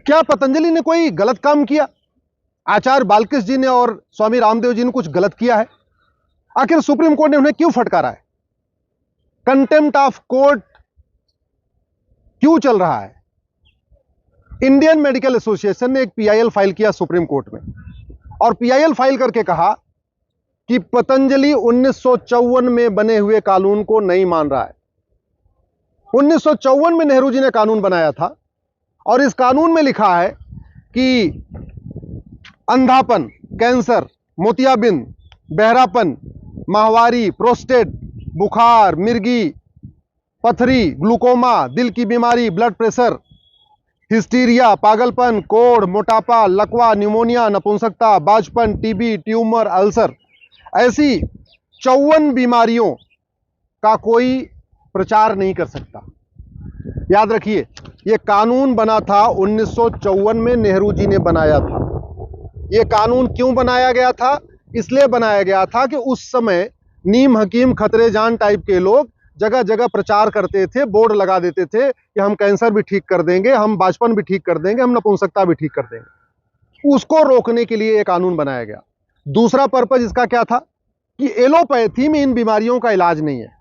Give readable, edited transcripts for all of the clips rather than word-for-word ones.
क्या पतंजलि ने कोई गलत काम किया? आचार्य बालकृष्ण जी ने और स्वामी रामदेव जी ने कुछ गलत किया है? आखिर सुप्रीम कोर्ट ने उन्हें क्यों फटकारा है? कंटेम्प्ट ऑफ कोर्ट क्यों चल रहा है? इंडियन मेडिकल एसोसिएशन ने एक पीआईएल फाइल किया सुप्रीम कोर्ट में और पीआईएल फाइल करके कहा कि पतंजलि 1954 में बने हुए कानून को नहीं मान रहा है। 1954 में नेहरू जी ने कानून बनाया था और इस कानून में लिखा है कि अंधापन, कैंसर, मोतियाबिंद, बहरापन, माहवारी, प्रोस्टेट, बुखार, मिर्गी, पथरी, ग्लूकोमा, दिल की बीमारी, ब्लड प्रेशर, हिस्टीरिया, पागलपन, कोढ़, मोटापा, लकवा, न्यूमोनिया, नपुंसकता, बाजपन, टीबी, ट्यूमर, अल्सर, ऐसी 54 बीमारियों का कोई प्रचार नहीं कर सकता। याद रखिए, यह कानून बना था 1954 में, नेहरू जी ने बनाया था। यह कानून क्यों बनाया गया था? इसलिए बनाया गया था कि उस समय नीम हकीम खतरे जान टाइप के लोग जगह जगह प्रचार करते थे, बोर्ड लगा देते थे कि हम कैंसर भी ठीक कर देंगे, हम बाजपन भी ठीक कर देंगे, हम नपुंसकता भी ठीक कर देंगे। उसको रोकने के लिए एक कानून बनाया गया। दूसरा पर्पज इसका क्या था कि एलोपैथी में इन बीमारियों का इलाज नहीं है।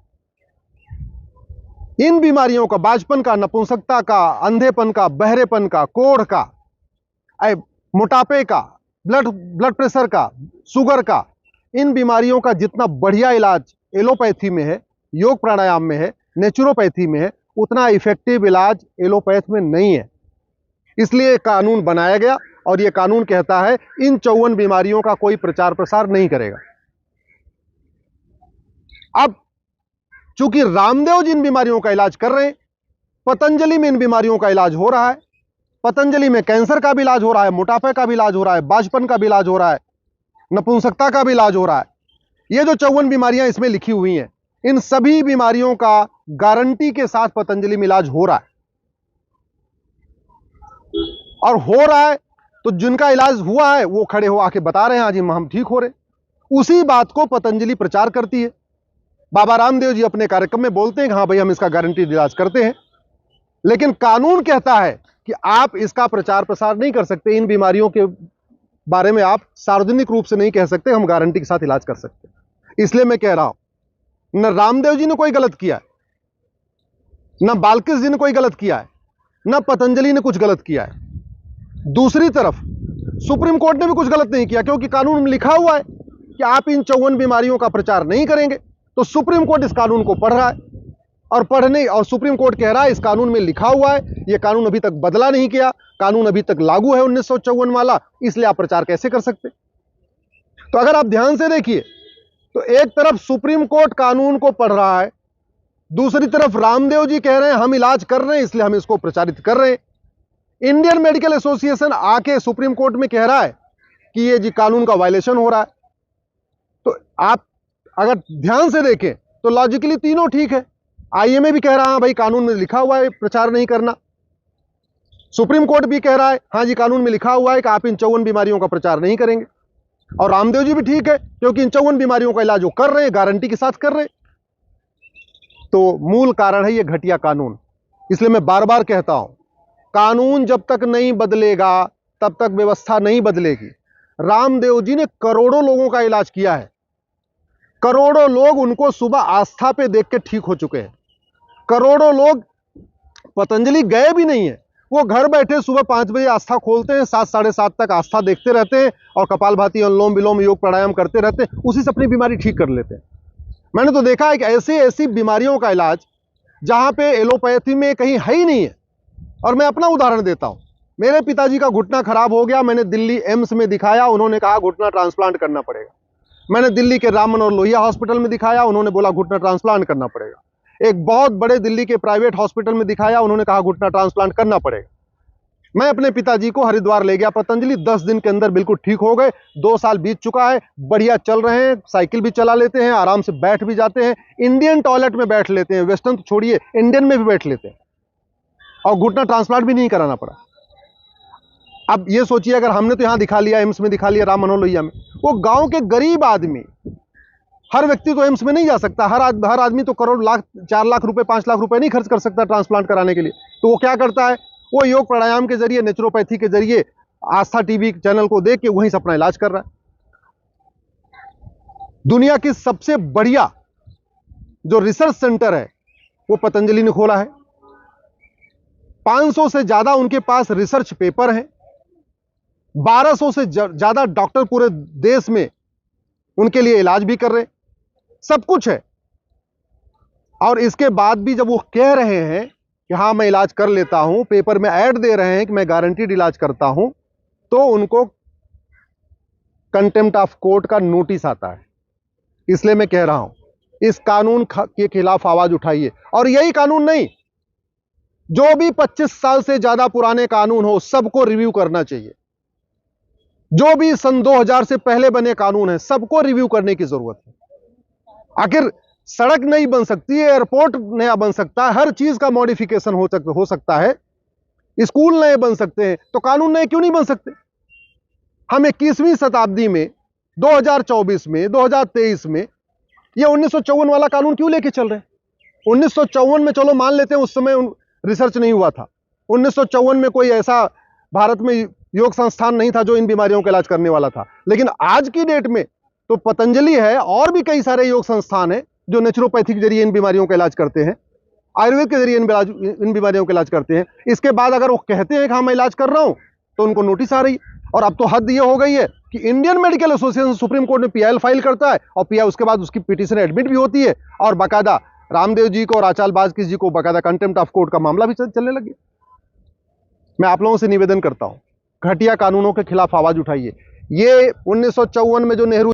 इन बीमारियों का, बाजपन का, नपुंसकता का, अंधेपन का, बहरेपन का, कोढ़ का, मोटापे का, ब्लड प्रेशर का, शुगर का, इन बीमारियों का जितना बढ़िया इलाज एलोपैथी में है, योग प्राणायाम में है, नेचुरोपैथी में है, उतना इफेक्टिव इलाज एलोपैथ में नहीं है। इसलिए कानून बनाया गया और यह कानून कहता है इन 54 बीमारियों का कोई प्रचार प्रसार नहीं करेगा। अब चूंकि रामदेव जी इन बीमारियों का इलाज कर रहे हैं, पतंजलि में इन बीमारियों का इलाज हो रहा है, पतंजलि में कैंसर का भी इलाज हो रहा है, मोटापे का भी इलाज हो रहा है, बाजपन का भी इलाज हो रहा है, नपुंसकता का भी इलाज हो रहा है। ये जो 54 बीमारियां इसमें लिखी हुई हैं, इन सभी बीमारियों का गारंटी के साथ पतंजलि में इलाज हो रहा है। और हो रहा है तो जिनका इलाज हुआ है वो खड़े हो आके बता रहे हैं आज हम ठीक हो रहे। उसी बात को पतंजलि प्रचार करती है। बाबा रामदेव जी अपने कार्यक्रम में बोलते हैं कि हाँ भाई हम इसका गारंटी इलाज करते हैं, लेकिन कानून कहता है कि आप इसका प्रचार प्रसार नहीं कर सकते। इन बीमारियों के बारे में आप सार्वजनिक रूप से नहीं कह सकते हम गारंटी के साथ इलाज कर सकते। इसलिए मैं कह रहा हूं, न रामदेव जी ने कोई गलत किया है, न बालकृष्ण जी ने कोई गलत किया है, न पतंजलि ने कुछ गलत किया है। दूसरी तरफ सुप्रीम कोर्ट ने भी कुछ गलत नहीं किया, क्योंकि कानून में लिखा हुआ है कि आप इन 54 बीमारियों का प्रचार नहीं करेंगे। तो सुप्रीम कोर्ट इस कानून को पढ़ रहा है और सुप्रीम कोर्ट कह रहा है इस कानून में लिखा हुआ है, यह कानून अभी तक बदला नहीं किया, कानून अभी तक लागू है 1954 वाला, इसलिए आप प्रचार कैसे कर सकते। तो अगर आप ध्यान से देखिए तो एक तरफ सुप्रीम कोर्ट कानून को पढ़ रहा है, दूसरी तरफ रामदेव जी कह रहे हैं हम इलाज कर रहे हैं इसलिए हम इसको प्रचारित कर रहे हैं। इंडियन मेडिकल एसोसिएशन आके सुप्रीम कोर्ट में कह रहा है कि ये जी कानून का वायलेशन हो रहा है। तो आप अगर ध्यान से देखें तो लॉजिकली तीनों ठीक है। आईएमए भी कह रहा है भाई कानून में लिखा हुआ है प्रचार नहीं करना, सुप्रीम कोर्ट भी कह रहा है हाँ जी कानून में लिखा हुआ है कि आप इन 54 बीमारियों का प्रचार नहीं करेंगे, और रामदेव जी भी ठीक है क्योंकि इन 54 बीमारियों का इलाज वो कर रहे हैं, गारंटी के साथ कर रहे हैं। तो मूल कारण है ये घटिया कानून। इसलिए मैं बार बार कहता हूं, कानून जब तक नहीं बदलेगा तब तक व्यवस्था नहीं बदलेगी। रामदेव जी ने करोड़ों लोगों का इलाज किया है, करोड़ों लोग उनको सुबह आस्था पे देख के ठीक हो चुके हैं, करोड़ों लोग पतंजलि गए भी नहीं है, वो घर बैठे सुबह 5 बजे आस्था खोलते हैं, 7 साढ़े 7 तक आस्था देखते रहते हैं और कपालभाति, अनुलोम विलोम, योग प्राणायाम करते रहते हैं, उसी से अपनी बीमारी ठीक कर लेते हैं। मैंने तो देखा है कि ऐसी ऐसी बीमारियों का इलाज जहां पे एलोपैथी में कहीं है ही नहीं है। और मैं अपना उदाहरण देता हूं, मेरे पिताजी का घुटना खराब हो गया, मैंने दिल्ली एम्स में दिखाया, उन्होंने कहा घुटना ट्रांसप्लांट करना पड़ेगा। मैंने दिल्ली के राम मनोहर लोहिया हॉस्पिटल में दिखाया, उन्होंने बोला घुटना ट्रांसप्लांट करना पड़ेगा। एक बहुत बड़े दिल्ली के प्राइवेट हॉस्पिटल में दिखाया, उन्होंने कहा घुटना ट्रांसप्लांट करना पड़ेगा। मैं अपने पिताजी को हरिद्वार ले गया पतंजलि, 10 दिन के अंदर बिल्कुल ठीक हो गए। 2 साल बीत चुका है, बढ़िया चल रहे हैं, साइकिल भी चला लेते हैं, आराम से बैठ भी जाते हैं, इंडियन टॉयलेट में बैठ लेते हैं, वेस्टर्न तो छोड़िए इंडियन में भी बैठ लेते हैं, और घुटना ट्रांसप्लांट भी नहीं कराना पड़ा। अब ये सोचिए अगर हमने तो यहां दिखा लिया, एम्स में दिखा लिया, राम मनोहर लोहिया में, वो गांव के गरीब आदमी, हर व्यक्ति तो एम्स में नहीं जा सकता, हर आदमी तो करोड़ लाख 4 लाख रुपए 5 लाख रुपए नहीं खर्च कर सकता ट्रांसप्लांट कराने के लिए। तो वो क्या करता है, वो योग प्राणायाम के जरिए, नेचुरोपैथी के जरिए आस्था टीवी चैनल को देख के वहीं से अपना इलाज कर रहा है। दुनिया की सबसे बढ़िया जो रिसर्च सेंटर है वो पतंजलि ने खोला है। 500 से ज्यादा उनके पास रिसर्च पेपर हैं। 1200 से ज्यादा डॉक्टर पूरे देश में उनके लिए इलाज भी कर रहे हैं। सब कुछ है। और इसके बाद भी जब वो कह रहे हैं कि हाँ मैं इलाज कर लेता हूं, पेपर में ऐड दे रहे हैं कि मैं गारंटीड इलाज करता हूं, तो उनको कंटेम्प्ट ऑफ कोर्ट का नोटिस आता है। इसलिए मैं कह रहा हूं, इस कानून के खिलाफ आवाज उठाइए। और यही कानून नहीं, जो भी 25 साल से ज्यादा पुराने कानून हो सबको रिव्यू करना चाहिए। जो भी सन 2000 से पहले बने कानून हैं सबको रिव्यू करने की जरूरत है। आखिर सड़क नहीं बन सकती है, एयरपोर्ट नया बन सकता है, हर चीज का मॉडिफिकेशन हो सकता है, स्कूल नए बन सकते हैं, तो कानून नए क्यों नहीं बन सकते? हम 21वीं शताब्दी में 2024 में 2023 में ये 1954 वाला कानून क्यों लेके चल रहे हैं? 1954 में चलो मान लेते हैं उस समय रिसर्च नहीं हुआ था। 1954 में कोई ऐसा भारत में योग संस्थान नहीं था जो इन बीमारियों का इलाज करने वाला था। लेकिन आज की डेट में तो पतंजलि है और भी कई सारे योग संस्थान हैं जो नेचुरोपैथी के जरिए इन बीमारियों का इलाज करते हैं, आयुर्वेद के जरिए इन बीमारियों का इलाज करते हैं। इसके बाद अगर वो कहते हैं कि हाँ मैं इलाज कर रहा हूं तो उनको नोटिस आ रही है। और अब तो हद ये हो गई है कि Indian medical association supreme court में पीआईएल फाइल करता है और पीआई उसके बाद उसकी पिटीशन एडमिट भी होती है और बाकायदा रामदेव जी को और आचार्य बाजपेयी जी को बाकायदा कंटेम्प्ट ऑफ कोर्ट का मामला भी चलने लगे। मैं आप लोगों से निवेदन करता हूं, घटिया कानूनों के खिलाफ आवाज उठाइए। ये 1954 में जो नेहरू